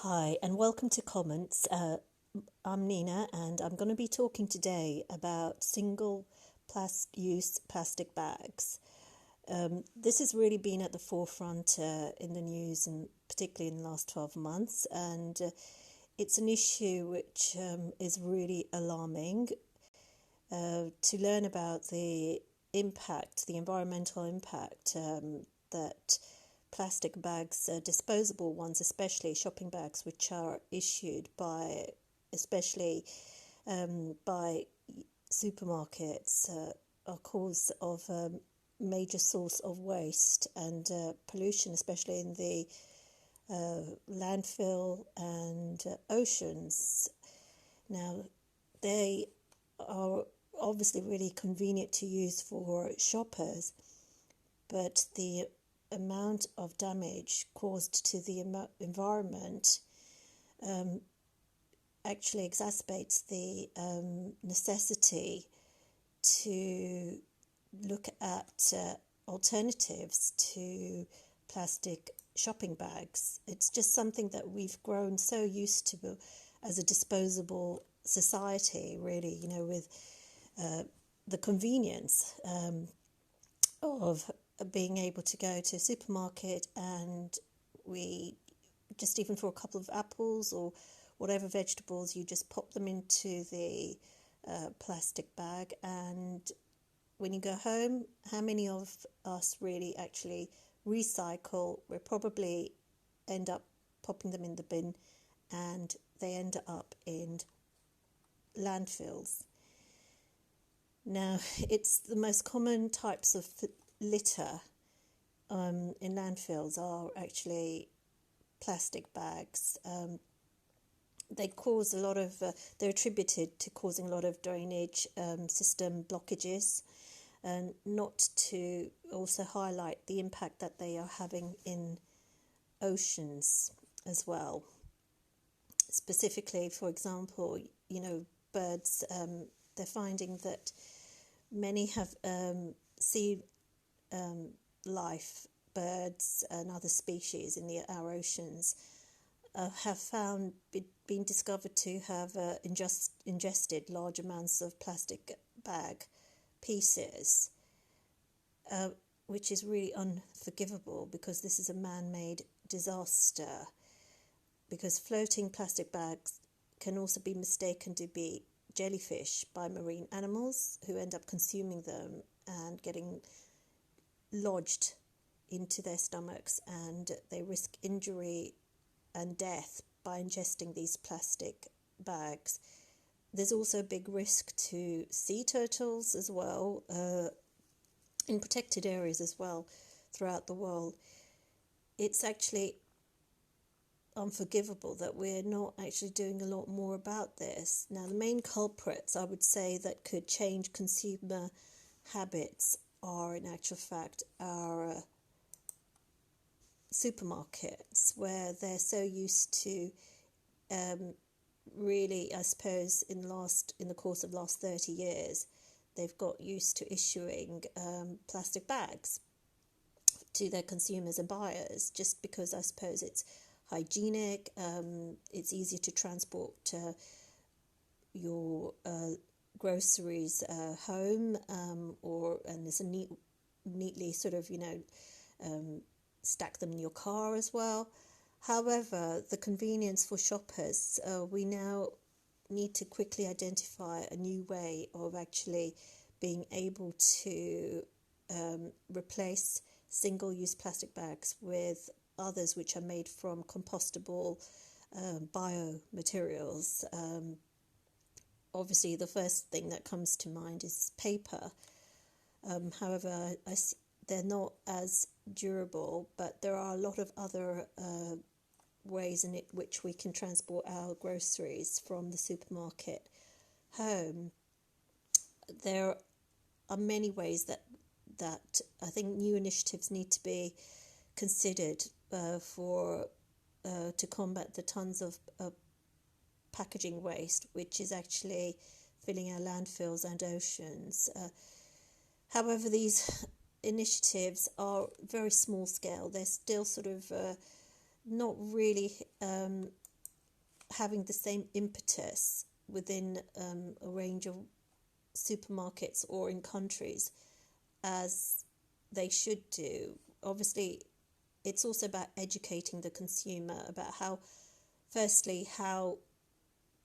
Hi, and welcome to Comments. I'm Nina, and I'm going to be talking today about single use plastic bags. This has really been at the forefront in the news, and particularly in the last 12 months, and it's an issue which is really alarming. To learn about the impact, the environmental impact that plastic bags, disposable ones, especially shopping bags, which are issued by, especially by supermarkets, are cause of major source of waste and pollution, especially in the landfill and oceans. Now, they are obviously really convenient to use for shoppers, but the amount of damage caused to the environment actually exacerbates the necessity to look at alternatives to plastic shopping bags. It's just something that we've grown so used to as a disposable society, really, with the convenience of being able to go to a supermarket and we just, even for a couple of apples or whatever vegetables, you just pop them into the plastic bag, and when you go home, how many of us really actually recycle? We probably end up popping them in the bin and they end up in landfills. Now, it's the most common types of litter in landfills are actually plastic bags. They cause a lot of, they're attributed to causing a lot of drainage system blockages, and not to also highlight the impact that they are having in oceans as well. Specifically, for example, birds, they're finding that many have sea life, birds and other species in our oceans have been discovered to have ingested large amounts of plastic bag pieces, which is really unforgivable, because this is a man-made disaster, because floating plastic bags can also be mistaken to be jellyfish by marine animals, who end up consuming them and getting lodged into their stomachs, and they risk injury and death by ingesting these plastic bags. There's also a big risk to sea turtles as well, in protected areas as well throughout the world. It's actually unforgivable that we're not actually doing a lot more about this. Now, the main culprits, I would say, that could change consumer habits are, in actual fact, our supermarkets, where they're so used to really, I suppose, in the course of last 30 years, they've got used to issuing plastic bags to their consumers and buyers, just because I suppose it's hygienic, it's easier to transport your groceries home, and there's a neatly sort of stack them in your car as well. However, the convenience for shoppers, we now need to quickly identify a new way of actually being able to replace single-use plastic bags with others which are made from compostable biomaterials. Obviously, the first thing that comes to mind is paper. However, they're not as durable, but there are a lot of other ways in which we can transport our groceries from the supermarket home. There are many ways that I think new initiatives need to be considered to combat the tons of packaging waste, which is actually filling our landfills and oceans. However, these initiatives are very small scale. They're still sort of not really having the same impetus within a range of supermarkets or in countries as they should do. Obviously, it's also about educating the consumer about how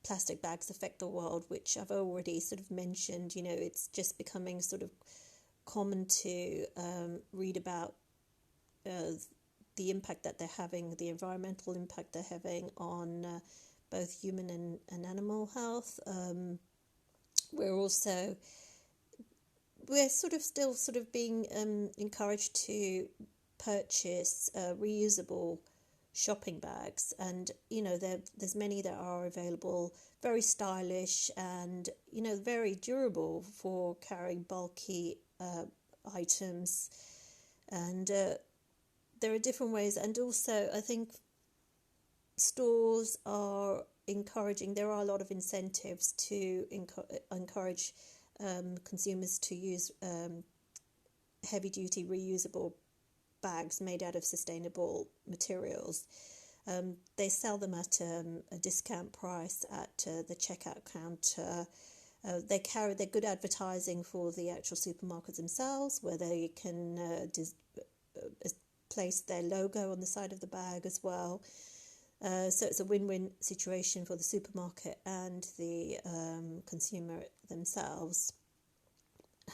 plastic bags affect the world, which I've already sort of mentioned. It's just becoming sort of common to read about the impact that they're having, the environmental impact they're having on both human and animal health. We're still sort of being encouraged to purchase reusable shopping bags, and there's many that are available, very stylish and very durable for carrying bulky items. And there are different ways, and also I think stores are encouraging, there are a lot of incentives to encourage consumers to use heavy duty reusable bags made out of sustainable materials. They sell them at a discount price at the checkout counter. They're good advertising for the actual supermarkets themselves, where they can place their logo on the side of the bag as well. So it's a win-win situation for the supermarket and the consumer themselves.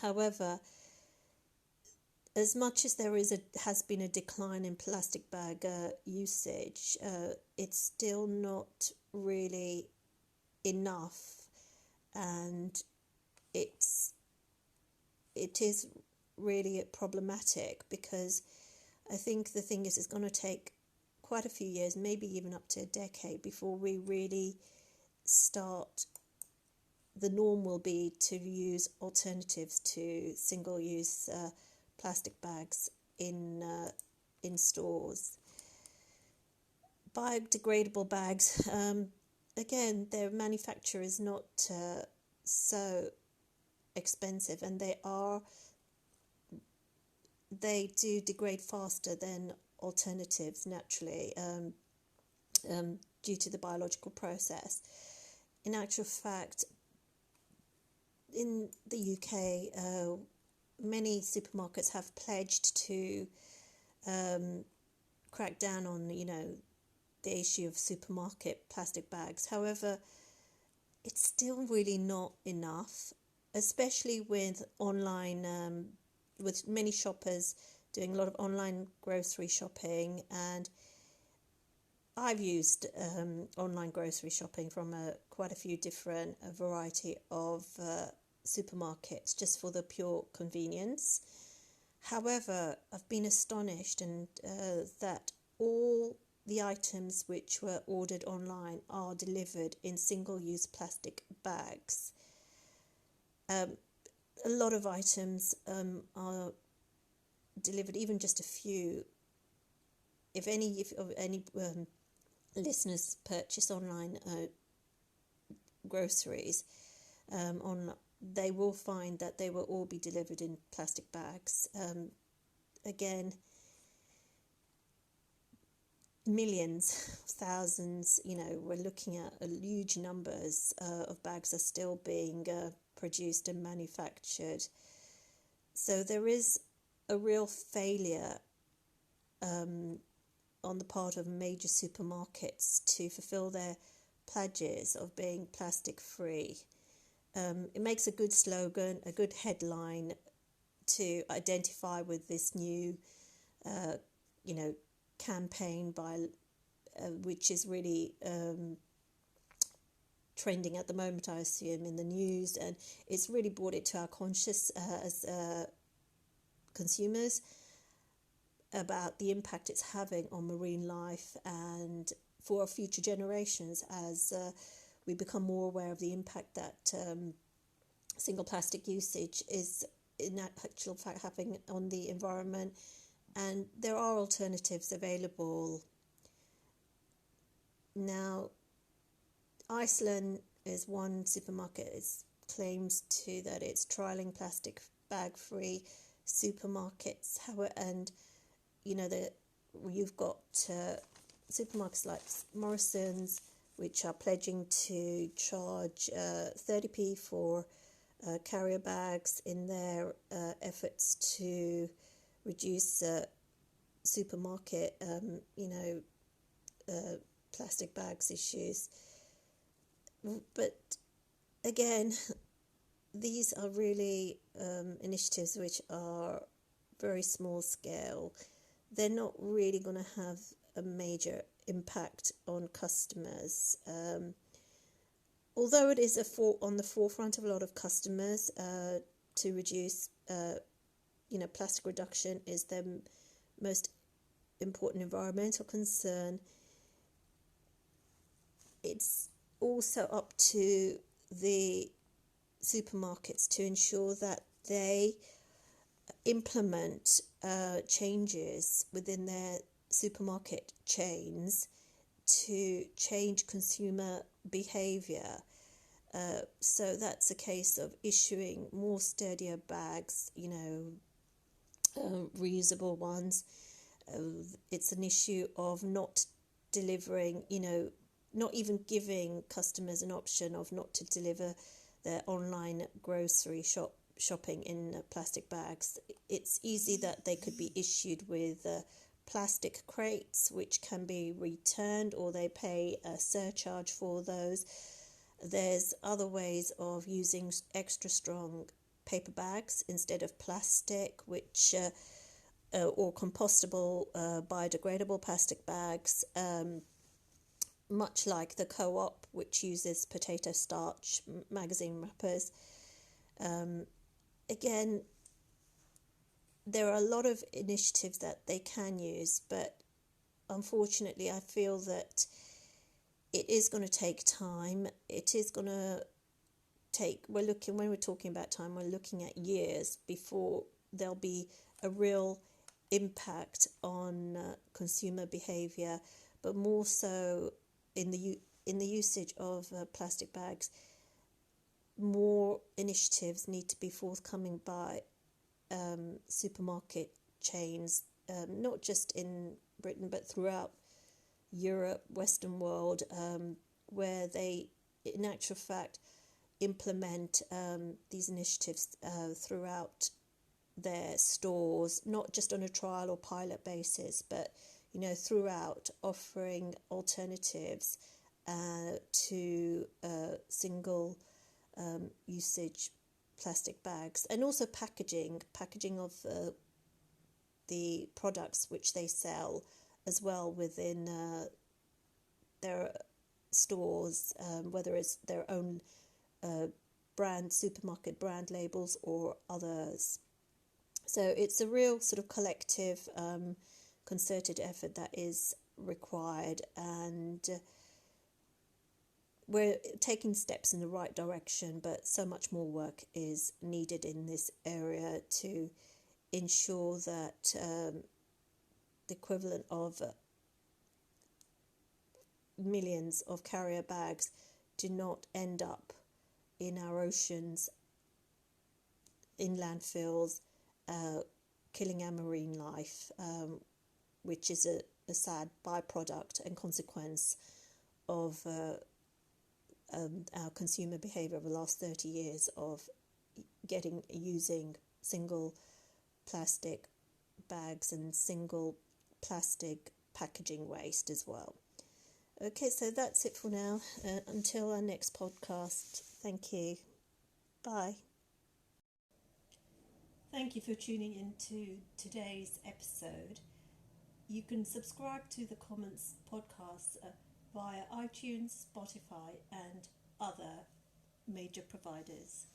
However, as much as there has been a decline in plastic bag usage, it's still not really enough, and it is really problematic, because I think the thing is, it's going to take quite a few years, maybe even up to a decade, before we really the norm will be to use alternatives to single-use plastic bags in stores. Biodegradable bags, again, their manufacture is not so expensive, and they do degrade faster than alternatives naturally, due to the biological process. In actual fact, in the UK, many supermarkets have pledged to crack down on the issue of supermarket plastic bags. However, it's still really not enough, especially with online, with many shoppers doing a lot of online grocery shopping. And I've used online grocery shopping from quite a few different variety of supermarkets, just for the pure convenience. However, I've been astonished that all the items which were ordered online are delivered in single-use plastic bags. A lot of items are delivered, even just a few. If any listeners purchase online groceries, they will find that they will all be delivered in plastic bags. Again, millions, thousands, we're looking at huge numbers of bags are still being produced and manufactured. So there is a real failure on the part of major supermarkets to fulfill their pledges of being plastic free. It makes a good slogan, a good headline to identify with this new, campaign which is really trending at the moment, I assume, in the news, and it's really brought it to our conscious as consumers about the impact it's having on marine life and for future generations, as we become more aware of the impact that single plastic usage is in actual fact having on the environment. And there are alternatives available. Now, Iceland is one supermarket claims that it's trialling plastic bag-free supermarkets. And you've got supermarkets like Morrison's, which are pledging to charge 30p for carrier bags in their efforts to reduce supermarket, plastic bags issues. But again, these are really initiatives which are very small scale. They're not really going to have a major impact on customers. Although it is on the forefront of a lot of customers to reduce, plastic reduction is their most important environmental concern. It's also up to the supermarkets to ensure that they implement changes within their supermarket chains to change consumer behaviour. So that's a case of issuing more sturdier bags, reusable ones. It's an issue of not delivering, not even giving customers an option of not to deliver their online grocery shopping in plastic bags. It's easy that they could be issued with plastic crates which can be returned, or they pay a surcharge for those. There's other ways of using extra strong paper bags instead of plastic, which or compostable biodegradable plastic bags, much like the Co-op, which uses potato starch magazine wrappers. Again, there are a lot of initiatives that they can use, but unfortunately I feel that it is going to take time. It is going to take, when we're talking about time, we're looking at years before there'll be a real impact on consumer behaviour, but more so in the usage of plastic bags. More initiatives need to be forthcoming by supermarket chains, not just in Britain but throughout Europe, Western world, where they, in actual fact, implement these initiatives throughout their stores, not just on a trial or pilot basis, but throughout, offering alternatives to single usage plastic bags, and also packaging of the products which they sell as well within their stores, whether it's their own supermarket brand labels or others. So it's a real sort of collective concerted effort that is required, and we're taking steps in the right direction, but so much more work is needed in this area to ensure that the equivalent of millions of carrier bags do not end up in our oceans, in landfills, killing our marine life, which is a sad byproduct and consequence of our consumer behaviour over the last 30 years of using single plastic bags and single plastic packaging waste as well. Okay, so that's it for now. Until our next podcast, thank you. Bye. Thank you for tuning in to today's episode. You can subscribe to the Commons podcast via iTunes, Spotify, and other major providers.